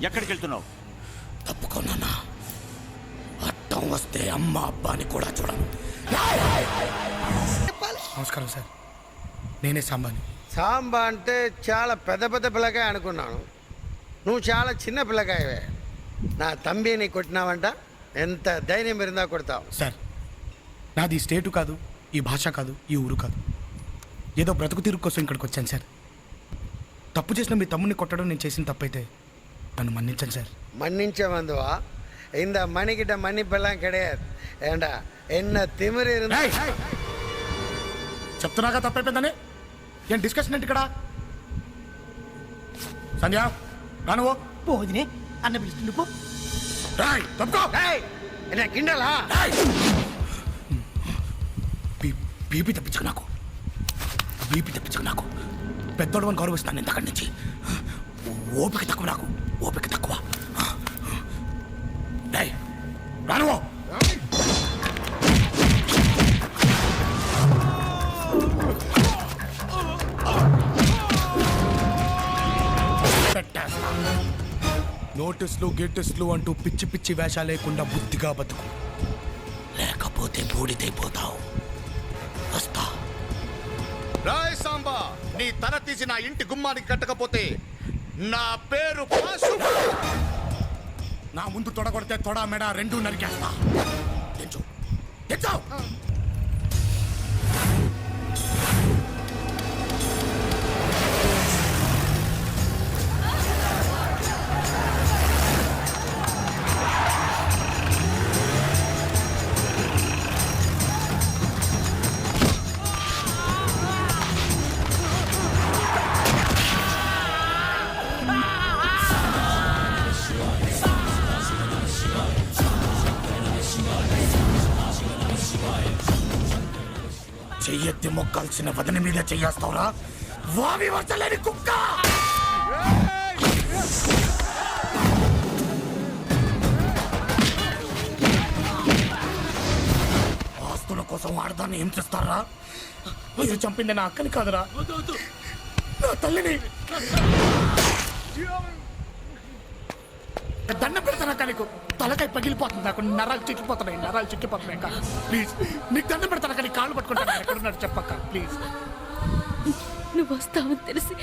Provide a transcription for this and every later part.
ఎక్కడికి వెళ్తున్నావు? తప్పుకోనా అట్టం వస్తే అమ్మ అబ్బాని కూడా చూడను. నమస్కారం సార్, నేనే సాంబాని. సాంబా అంటే చాలా పెద్ద పెద్ద పిల్లకాయ అనుకున్నాను. నువ్వు చాలా చిన్న పిల్లకాయవే. నా తంబిని కొట్టినావంట. ఎంత ధైర్యం మీరిందా కొడతావు? సార్, నాది ఈ స్టేటు కాదు, ఈ భాష కాదు, ఈ ఊరు కాదు. ఏదో బ్రతుకు తీరు కోసం ఇక్కడికి వచ్చాను సార్. తప్పు చేసిన మీ తమ్ముడిని కొట్టడం నేను చేసిన తప్పైతే నన్ను మన్నించండి సార్. மன்னிச்ச வந்துவா இந்த மணிக்கிட்ட மன்னிப்பெல்லாம் கிடையாது. ஏண்டா என்ன திமிரு இருந்தா చెప్తున్నాగా తప్పైపోయిందని. ఏం డిస్కషన్ ఏంటి ఇక్కడ? సంధ్య రానువో పోదినే అన్న పిలుస్తుంది పో. రాయ్ తప్పుకో. என்ன கிண்டலா? బీపీ తెప్పించకు నాకు, బీపీ తెప్పించకు నాకు. పెద్దోడు అని గౌరవిస్తాను ఇంతక్కడి నుంచి. ఓపిక తక్కువ నాకు, ఓపిక తక్కువ. రానువో. నోటీసులు గేటెస్లు అంటూ పిచ్చి పిచ్చి వేషాలు లేకుండా బుద్ధిగా బతుకు, లేకపోతే బూడిదైపోతావు. వస్తా. రాయ్ సాంబా, నీ తల తీసి నా ఇంటి గుమ్మానికి కట్టకపోతే నా పేరు పాసు. నా ముందు తొడగొడితే తొడ మెడ రెండూ నరికేస్తా. తెచ్చు, తెచ్చు. చెయ్యెత్తి మొక్కాల్సిన వదిన మీద చెయ్యేస్తావురా వావి వర్చలేని కుక్క. ఆస్తుల కోసం ఆడదాన్ని ఏం చేస్తారా? మీరు చంపింది నా అక్కని కాదురా, నా తల్లిని. దండం పెడతాను అక్క, నీకు తలకాయ పగిలిపోతుంది, నాకు నరాలు చిక్కిపోతున్నాయి అక్క. ప్లీజ్ నీకు దండం పెడతాను అక్క, నీ కాళ్ళు పట్టుకుంటాను. ఎక్కడున్నాడు చెప్పక్క ప్లీజ్. నువ్వు వస్తావని తెలిసి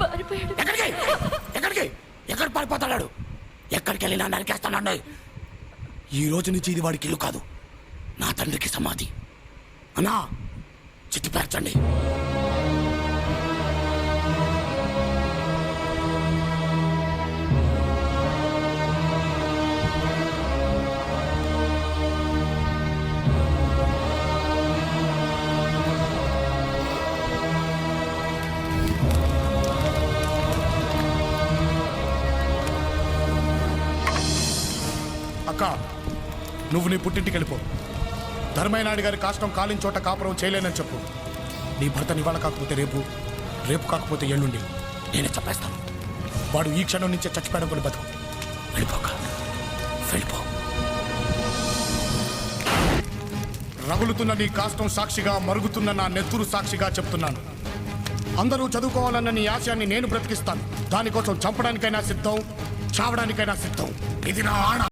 పారిపోయాడు. ఎక్కడ పారిపోతాడు? ఎక్కడికి వెళ్ళినా నరికేస్తానండి. ఈ రోజు నుంచి ఇది వాడికి ఇల్లు కాదు, నా తండ్రికి సమాధి. అన్నా చిట్టి పేర్చండి. అక్క, నువ్వు నీ పుట్టింటికి వెళ్ళిపో. ధర్మయ్యనాయుడు గారి కాష్టం కాలిన చోట కాపురం చేయలేనని చెప్పు. నీ భర్త ఇవాళ కాకపోతే రేపు, రేపు కాకపోతే ఎల్లుండి నేనే చెప్పేస్తాను. వాడు ఈ క్షణం నుంచే చచ్చిపోయడం కొని బతుకు. వెళ్ళిపో. రగులుతున్న నీ కాష్టం సాక్షిగా, మరుగుతున్న నా నెత్తురు సాక్షిగా చెప్తున్నాను. అందరూ చదువుకోవాలన్న నీ ఆశయాన్ని నేను బ్రతికిస్తాను. దానికోసం చంపడానికైనా సిద్ధం, చావడానికైనా సిద్ధం. ఇది నా ఆణ.